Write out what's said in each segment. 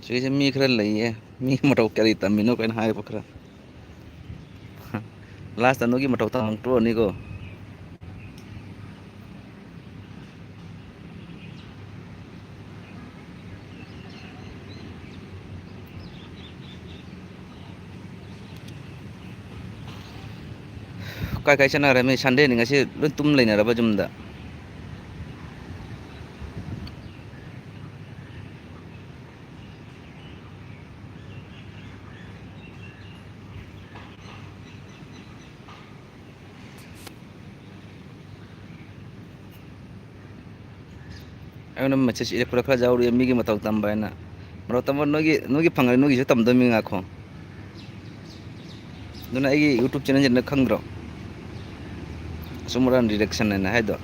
ꯁꯤꯒꯤꯁꯦ ꯃꯤ ꯈꯔ ꯂꯩꯌꯦ ꯃꯤ ꯃꯇꯧ ꯀꯔꯤ ꯇꯝꯃꯤꯅꯣ ꯀꯥꯏꯅ ꯍꯥꯏꯕ ꯈꯔ ꯂꯥꯁꯇ ꯅꯣꯏꯒꯤ ꯃꯇꯧ ꯇꯝꯃꯛ ꯇꯣꯛꯑꯅꯤꯀꯣ ꯀꯥꯏ ꯀꯥꯏ ꯆꯠꯅꯈ꯭ꯔꯃꯤ ꯁꯟꯗꯦꯅꯤ ꯉꯁꯤ ꯂꯣꯏ ꯇꯨꯝ ꯂꯩꯅꯔꯕ ꯌꯨꯝꯗ ꯑꯩꯉꯣꯟꯗ ꯃꯦꯁꯦꯖ ꯏꯔꯛꯄꯗ ꯈꯔ ꯌꯥꯎꯔꯤ ꯃꯤꯒꯤ ꯃꯇꯧ ꯇꯝꯕ ꯍꯥꯏꯅ ꯃꯇꯧ ꯇꯝꯕ ꯅꯣꯏꯒꯤ ꯐꯪꯉꯅꯤ ꯅꯣꯏꯒꯤꯁꯨ ꯇꯝꯗꯣꯏꯃꯤ ꯉꯥꯏꯈꯣ ꯑꯗꯨꯅ ꯑꯩꯒꯤ ꯌꯨꯇꯨꯞ ꯆꯦꯅꯦꯜꯁꯤ ꯅꯪ ꯈꯪꯗ꯭ꯔꯣ ꯑꯆꯨꯝ ꯑꯔꯥꯟ ꯗꯤꯔꯦꯛꯁꯟ ꯍꯥꯏꯅ ꯍꯥꯏꯗꯣ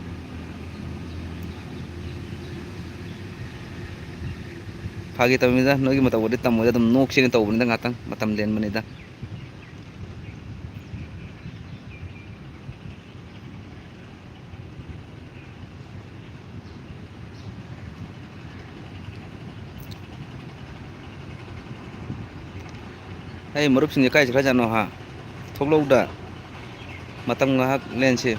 ꯐꯥꯒꯤ ꯇꯧꯕꯅꯤꯗ ꯅꯣꯏꯒꯤ ꯃꯇꯧꯕꯨꯗꯤ ꯇꯝꯃꯣꯏꯗ ꯑꯗꯨꯝ ꯅꯣꯛꯁꯦꯅ ꯇꯧꯕꯅꯤꯗ ꯉꯥꯛꯇꯪ ꯃꯇꯝ ꯂꯦꯟꯕꯅꯤꯗ ꯑꯩ ꯃꯔꯨꯞꯁꯤꯡꯁꯦ ꯀꯥꯏ ꯆꯠꯈ꯭ꯔꯖꯥꯠꯅꯣ ꯍꯥ ꯊꯣꯛꯂꯛꯎꯗ ꯃꯇꯝ ꯉꯥꯏꯍꯥꯛ ꯂꯦꯟꯁꯤ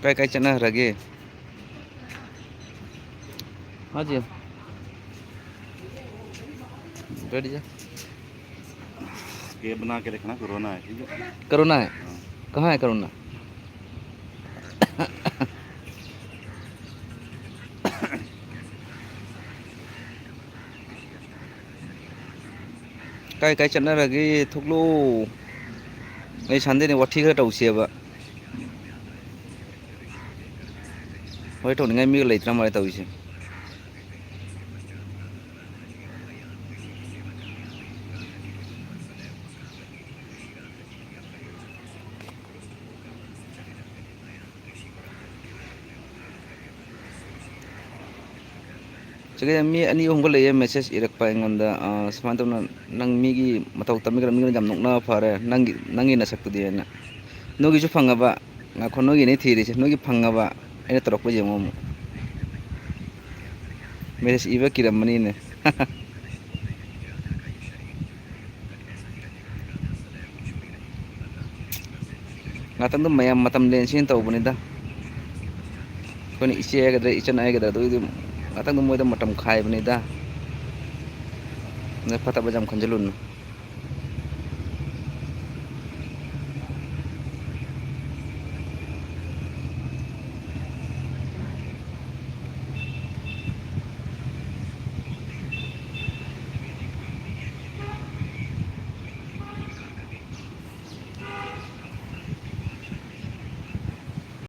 ꯀꯥꯏ ꯀꯥꯏ ꯆꯠꯅꯈ꯭ꯔꯒꯦ हाँ जी बैठ जा ये बना के रखना कोरोना है ठीक है करोना है कहाँ है करोना ꯀꯥꯏ ꯀꯥꯏ ꯆꯠꯅꯔꯒꯦ ꯊꯣꯛꯂꯛꯑꯣ ꯑꯩ ꯁꯟꯗꯦꯅꯤ ꯋꯥꯊꯤ ꯈꯔ ꯇꯧꯁꯦꯕ ꯍꯣꯏ ꯇꯧꯅꯤꯡꯉꯥꯏ ꯃꯤꯒ ꯂꯩꯇ꯭ꯔ ꯃꯥꯜꯂꯦ ꯇꯧꯔꯤꯁꯦ ꯁꯤꯗ ꯃꯤ ꯑꯅꯤ ꯑꯍꯨꯝꯒ ꯂꯩꯌꯦ ꯃꯦꯁꯦꯖ ꯏꯔꯛꯄ ꯑꯩꯉꯣꯟꯗ ꯁꯨꯃꯥꯏꯅ ꯇꯧꯅ ꯅꯪ ꯃꯤꯒꯤ ꯃꯇꯧ ꯇꯝꯃꯤꯒꯅ ꯃꯤꯅ ꯌꯥꯝ ꯅꯣꯛꯅꯕ ꯐꯔꯦ ꯅꯪꯒꯤ ꯅꯁꯛꯇꯨꯗꯤ ꯑꯩꯅ ꯅꯣꯏꯒꯤꯁꯨ ꯐꯪꯉꯕ ꯉꯥꯈꯣ ꯅꯣꯏꯒꯤꯅꯦ ꯊꯤꯔꯤꯁꯦ ꯅꯣꯏꯒꯤ ꯐꯪꯉꯕ ꯑꯩꯅ ꯇꯧꯔꯛꯄ ꯌꯦꯡꯉꯣ ꯑꯃꯨꯛ ꯃꯦꯁꯦꯖ ꯏꯕ ꯀꯤꯔꯝꯃꯅꯤꯅꯦ ꯉꯥꯛꯇꯪꯗꯨ ꯃꯌꯥꯝ ꯃꯇꯝ ꯂꯦꯟꯁꯤꯅ ꯇꯧꯕꯅꯤꯗ ꯑꯩꯈꯣꯏꯅ ꯏꯆꯦ ꯍꯥꯏꯒꯗ꯭ꯔꯥ ꯏꯆꯟ ꯍꯥꯏꯒꯗ꯭ꯔꯥ ꯑꯗꯨꯒꯤꯗꯤ ꯉꯥꯛꯇꯪꯗꯨ ꯃꯣꯏꯗ ꯃꯇꯝ ꯈꯥꯏꯕꯅꯤꯗ ꯐꯠꯇꯕ ꯌꯥꯝ ꯈꯟꯖꯤꯜꯂꯨꯅꯨ